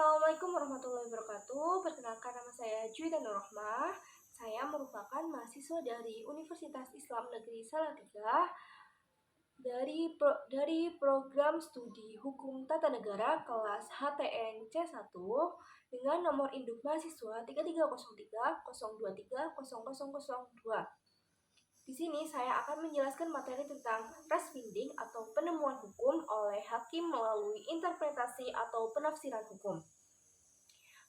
Assalamualaikum warahmatullahi wabarakatuh. Perkenalkan, nama saya Juwita Nurrohmah. Saya merupakan mahasiswa dari Universitas Islam Negeri Salatiga dari program studi Hukum Tata Negara kelas HTN C1 dengan nomor induk mahasiswa 330302300002. Di sini saya akan menjelaskan materi tentang rest-finding atau penemuan hukum oleh hakim melalui interpretasi atau penafsiran hukum.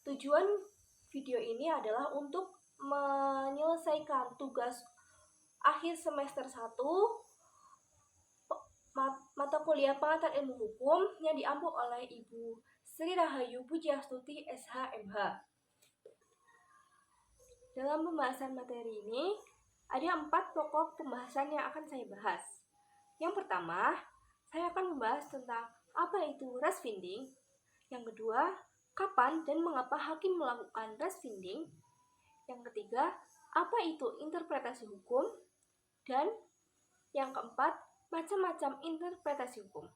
Tujuan video ini adalah untuk menyelesaikan tugas akhir semester 1 mata kuliah pengantar ilmu hukum yang diampu oleh Ibu Sri Rahayu Pujiastuti SH.MH. Dalam pembahasan materi ini, ada 4 pokok pembahasan yang akan saya bahas. Yang pertama, saya akan membahas tentang apa itu rest-finding. Yang kedua, kapan dan mengapa hakim melakukan rest-finding. Yang ketiga, apa itu interpretasi hukum. Dan yang keempat, macam-macam interpretasi hukum.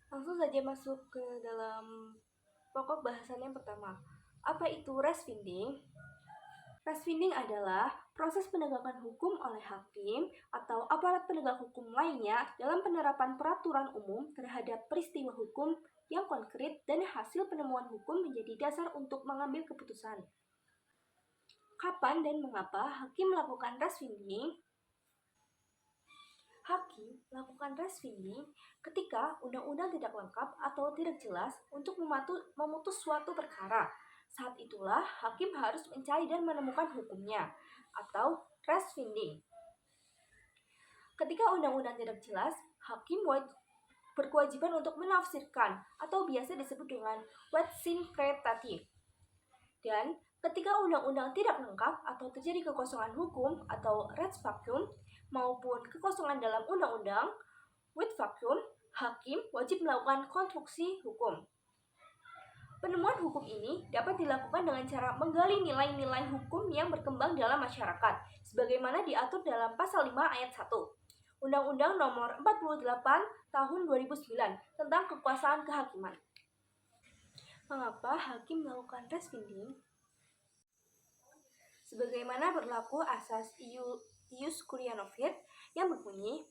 Langsung saja masuk ke dalam pokok bahasan yang pertama. Apa itu rest-finding? Rest-finding adalah proses penegakan hukum oleh hakim atau aparat penegak hukum lainnya dalam penerapan peraturan umum terhadap peristiwa hukum yang konkret dan hasil penemuan hukum menjadi dasar untuk mengambil keputusan. Kapan dan mengapa hakim melakukan rest-finding? Hakim melakukan rest-finding ketika undang-undang tidak lengkap atau tidak jelas untuk memutus suatu perkara. Saat itulah hakim harus mencari dan menemukan hukumnya atau rest-finding. Ketika undang-undang tidak jelas, hakim berkewajiban untuk menafsirkan atau biasa disebut dengan wet interpretatif. Dan ketika undang-undang tidak lengkap atau terjadi kekosongan hukum atau res vacuum maupun kekosongan dalam undang-undang with vacuum, hakim wajib melakukan konstruksi hukum. Penemuan hukum ini dapat dilakukan dengan cara menggali nilai-nilai hukum yang berkembang dalam masyarakat, sebagaimana diatur dalam Pasal 5 Ayat 1 Undang-Undang Nomor 48 Tahun 2009 tentang kekuasaan kehakiman. Mengapa hakim melakukan rest-finding? Sebagaimana berlaku asas ius curia novit yang berbunyi,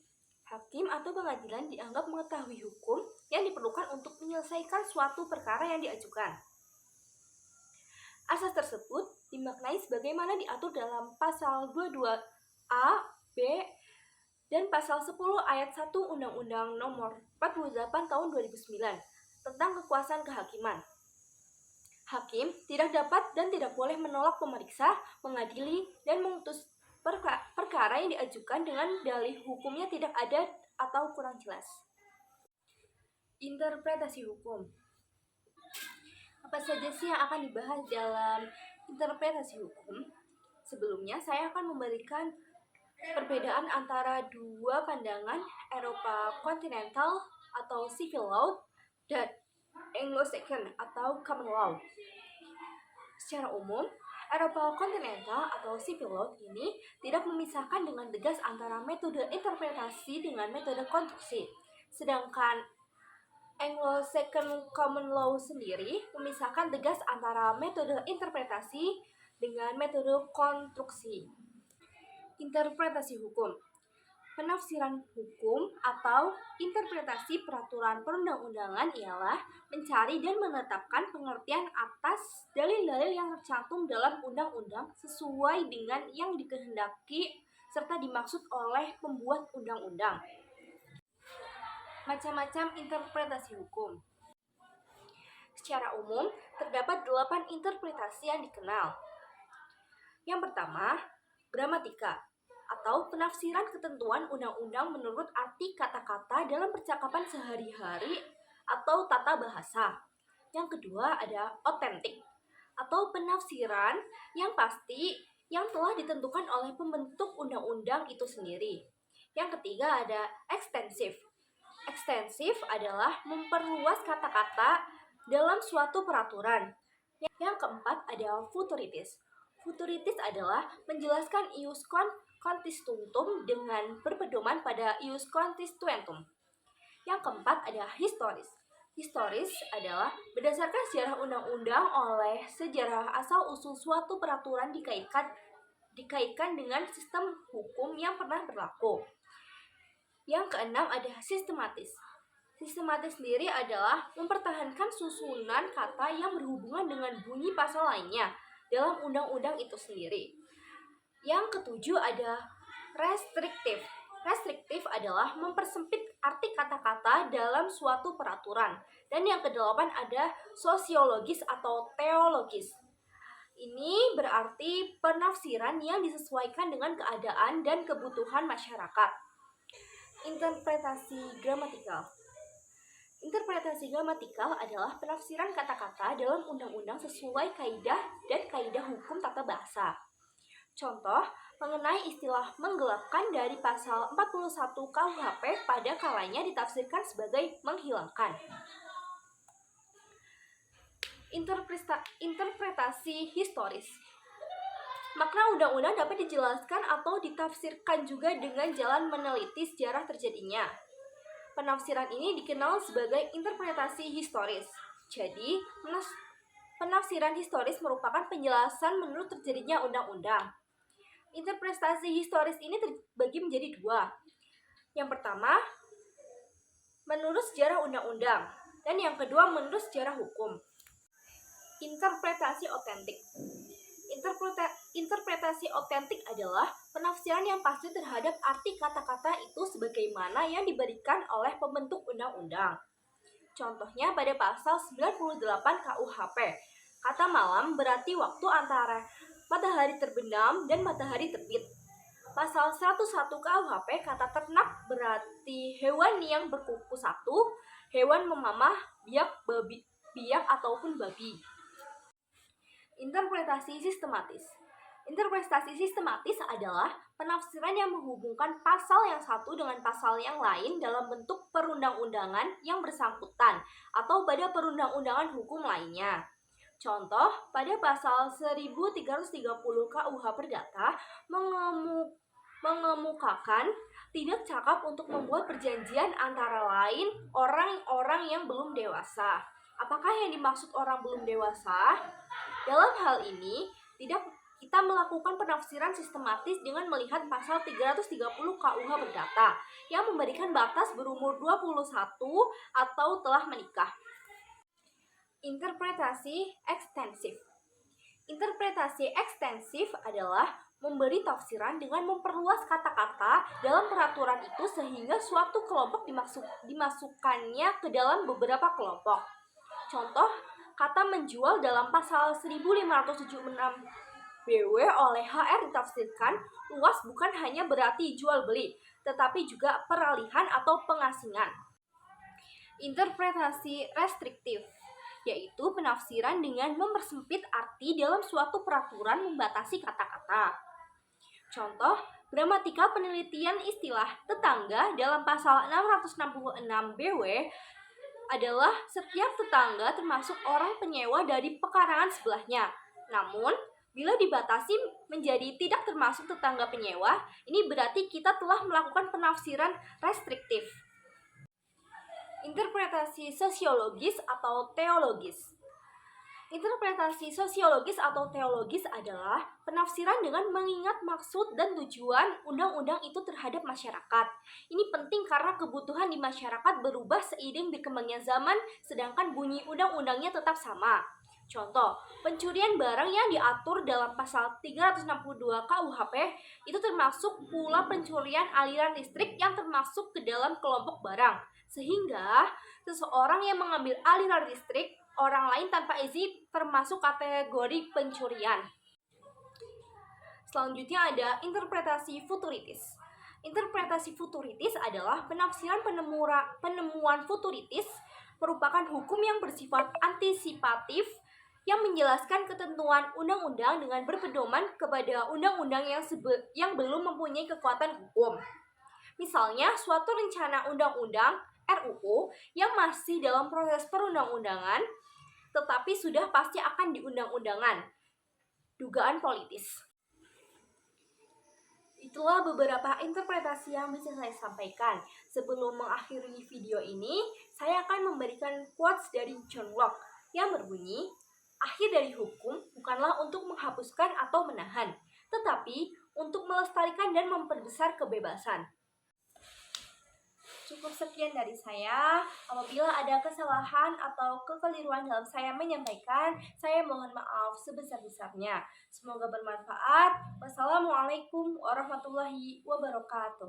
hakim atau pengadilan dianggap mengetahui hukum yang diperlukan untuk menyelesaikan suatu perkara yang diajukan. Asas tersebut dimaknai sebagaimana diatur dalam Pasal 22A, B, dan Pasal 10 Ayat 1 Undang-Undang Nomor 48 Tahun 2009 tentang kekuasaan kehakiman. Hakim tidak dapat dan tidak boleh menolak pemeriksa, mengadili, dan memutus perkara yang diajukan dengan dalih hukumnya tidak ada atau kurang jelas. Interpretasi hukum. Apa saja sih yang akan dibahas dalam interpretasi hukum? Sebelumnya saya akan memberikan perbedaan antara dua pandangan Eropa kontinental atau civil law dan Anglo-Saxon atau common law. Secara umum, Eropa kontinental atau civil law ini tidak memisahkan dengan tegas antara metode interpretasi dengan metode konstruksi. Sedangkan Anglo-Saxon common law sendiri memisahkan tegas antara metode interpretasi dengan metode konstruksi. Interpretasi hukum. Penafsiran hukum atau interpretasi peraturan perundang-undangan ialah mencari dan menetapkan pengertian atas dalil-dalil yang tercantum dalam undang-undang sesuai dengan yang dikehendaki serta dimaksud oleh pembuat undang-undang. Macam-macam interpretasi hukum. Secara umum, terdapat 8 interpretasi yang dikenal. Yang pertama, gramatika atau penafsiran ketentuan undang-undang menurut arti kata-kata dalam percakapan sehari-hari atau tata bahasa. Yang kedua ada otentik atau penafsiran yang pasti yang telah ditentukan oleh pembentuk undang-undang itu sendiri. Yang ketiga ada ekstensif. Ekstensif adalah memperluas kata-kata dalam suatu peraturan. Yang keempat ada futuritis. Futuritis adalah menjelaskan ius constitutum dengan berpedoman pada ius constituentum. Yang keempat ada historis. Historis adalah berdasarkan sejarah undang-undang oleh sejarah asal-usul suatu peraturan dikaitkan dengan sistem hukum yang pernah berlaku. Yang keenam ada sistematis. Sistematis sendiri adalah mempertahankan susunan kata yang berhubungan dengan bunyi pasal lainnya dalam undang-undang itu sendiri. Yang ketujuh ada restriktif. Restriktif adalah mempersempit arti kata-kata dalam suatu peraturan. Dan yang kedelapan ada sosiologis atau teologis. Ini berarti penafsiran yang disesuaikan dengan keadaan dan kebutuhan masyarakat. Interpretasi gramatikal. Interpretasi gramatikal adalah penafsiran kata-kata dalam undang-undang sesuai kaidah dan kaidah hukum tata bahasa. Contoh, mengenai istilah menggelapkan dari pasal 41 KUHP pada kalanya ditafsirkan sebagai menghilangkan. Interpretasi historis. Makna undang-undang dapat dijelaskan atau ditafsirkan juga dengan jalan meneliti sejarah terjadinya. Penafsiran ini dikenal sebagai interpretasi historis. Jadi, penafsiran historis merupakan penjelasan menurut terjadinya undang-undang. Interpretasi historis ini terbagi menjadi dua. Yang pertama, menurut sejarah undang-undang, dan yang kedua menurut sejarah hukum. Interpretasi otentik. Interpretasi otentik adalah penafsiran yang pasti terhadap arti kata-kata itu sebagaimana yang diberikan oleh pembentuk undang-undang. Contohnya pada pasal 98 KUHP, kata malam berarti waktu antara matahari terbenam dan matahari terbit. Pasal 101 KUHP, kata ternak berarti hewan yang berkuku satu, hewan memamah, biak ataupun babi. Interpretasi sistematis. Interpretasi sistematis adalah penafsiran yang menghubungkan pasal yang satu dengan pasal yang lain dalam bentuk perundang-undangan yang bersangkutan atau pada perundang-undangan hukum lainnya. Contoh, pada pasal 1330 KUH Perdata mengemukakan tidak cakap untuk membuat perjanjian antara lain orang-orang yang belum dewasa. Apakah yang dimaksud orang belum dewasa? Dalam hal ini, kita melakukan penafsiran sistematis dengan melihat pasal 330 KUH Perdata yang memberikan batas berumur 21 atau telah menikah. Interpretasi ekstensif. Interpretasi ekstensif adalah memberi tafsiran dengan memperluas kata-kata dalam peraturan itu sehingga suatu kelompok dimasukkannya ke dalam beberapa kelompok. Contoh, kata menjual dalam pasal 1576 BW oleh HR ditafsirkan luas bukan hanya berarti jual beli, tetapi juga peralihan atau pengasingan. Interpretasi restriktif, yaitu penafsiran dengan mempersempit arti dalam suatu peraturan membatasi kata-kata. Contoh, gramatika penelitian istilah tetangga dalam pasal 666 BW adalah setiap tetangga termasuk orang penyewa dari pekarangan sebelahnya. Namun, bila dibatasi menjadi tidak termasuk tetangga penyewa, ini berarti kita telah melakukan penafsiran restriktif. Interpretasi sosiologis atau teologis. Interpretasi sosiologis atau teologis adalah penafsiran dengan mengingat maksud dan tujuan undang-undang itu terhadap masyarakat. Ini penting karena kebutuhan di masyarakat berubah seiring berkembangnya zaman, sedangkan bunyi undang-undangnya tetap sama. Contoh, pencurian barang yang diatur dalam pasal 362 KUHP itu termasuk pula pencurian aliran listrik yang termasuk ke dalam kelompok barang. Sehingga seseorang yang mengambil aliran listrik orang lain tanpa izin termasuk kategori pencurian. Selanjutnya ada interpretasi futuritis. Interpretasi futuritis adalah penafsiran penemuan futuritis merupakan hukum yang bersifat antisipatif yang menjelaskan ketentuan undang-undang dengan berpedoman kepada undang-undang yang belum mempunyai kekuatan hukum. Misalnya, suatu rencana undang-undang RUU yang masih dalam proses perundang-undangan tetapi sudah pasti akan diundang-undangan. Dugaan politis. Itulah beberapa interpretasi yang bisa saya sampaikan. Sebelum mengakhiri video ini, saya akan memberikan quotes dari John Locke yang berbunyi, akhir dari hukum bukanlah untuk menghapuskan atau menahan, tetapi untuk melestarikan dan memperbesar kebebasan. Cukup sekian dari saya. Apabila ada kesalahan atau kekeliruan dalam saya menyampaikan, saya mohon maaf sebesar-besarnya. Semoga bermanfaat. Wassalamualaikum warahmatullahi wabarakatuh.